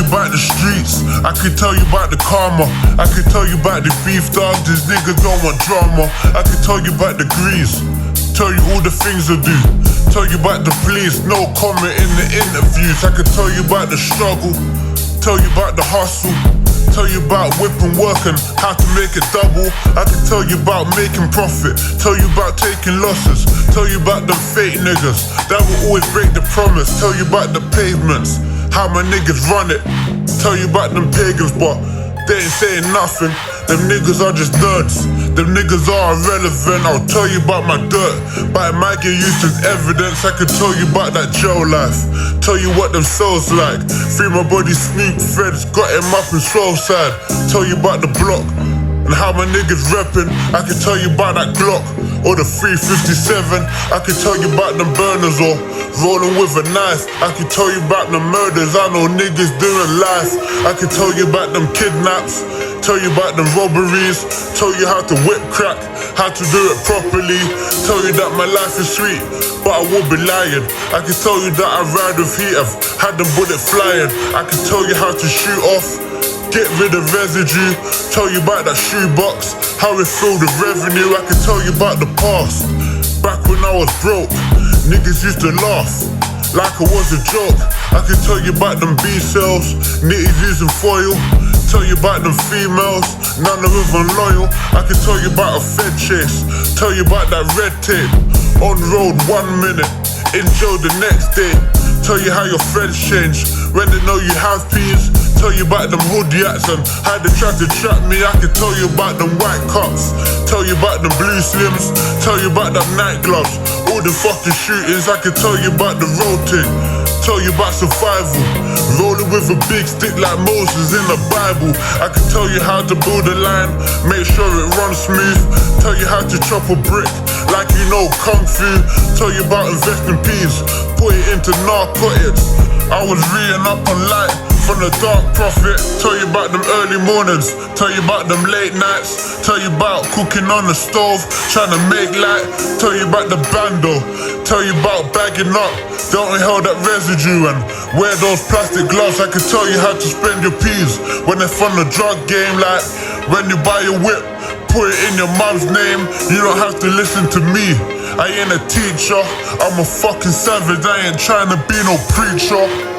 you about the streets, I could tell you about the karma, I could tell you about the beef dog, these niggas don't want drama. I could tell you about the grease, tell you all the things I do, tell you about the police, no comment in the interviews. I could tell you about the struggle, tell you about the hustle, tell you about whipping work and how to make it double. I can tell you about making profit, tell you about taking losses, tell you about them fake niggas that will always break the promise, tell you about the pavements, how my niggas run it, tell you about them pagans, but they ain't saying nothing. Them niggas are just nerds, them niggas are irrelevant. I'll tell you about my dirt, but it might get used as evidence. I could tell you about that jail life, tell you what them cells like. Free my body, sneak feds, got him up in slow side. Tell you about the block and how my niggas reppin'. I can tell you about that Glock or the 357. I can tell you about them burners or rolling with a knife. I can tell you about the murders I know niggas doing life. I can tell you about them kidnaps, tell you about them robberies, tell you how to whip crack, how to do it properly. Tell you that my life is sweet, but I will be lying. I can tell you that I ride with heat, I've had them bullets flying. I can tell you how to shoot off, get rid of residue, tell you about that shoebox, how it filled with revenue. I can tell you about the past, back when I was broke, niggas used to laugh like it was a joke. I can tell you about them B-cells, nitties using foil, tell you about them females, none of them are loyal. I can tell you about a Fed chase, tell you about that red tape, on road 1 minute, in jail the next day. Tell you how your friends change when they know you have peas. Tell you about them hood yaks and how they try to trap me. I can tell you about them white cups, tell you about them blue slims, tell you about them night gloves, all the fucking shootings. I can tell you about the road thing, tell you about survival, rolling with a big stick like Moses in the Bible. I can tell you how to build a line, make sure it runs smooth, tell you how to chop a brick like you know Kung Fu, tell you about investing peas, put it into narcotics. I was reading up on light from the dark prophet, tell you about them early mornings, tell you about them late nights, tell you about cooking on the stove, trying to make light, tell you about the bando, tell you about bagging up, don't inhale that residue and wear those plastic gloves. I can tell you how to spend your peas when they're from the drug game, like when you buy your whip, put it in your mom's name, you don't have to listen to me. I ain't a teacher, I'm a fucking savage, I ain't trying to be no preacher.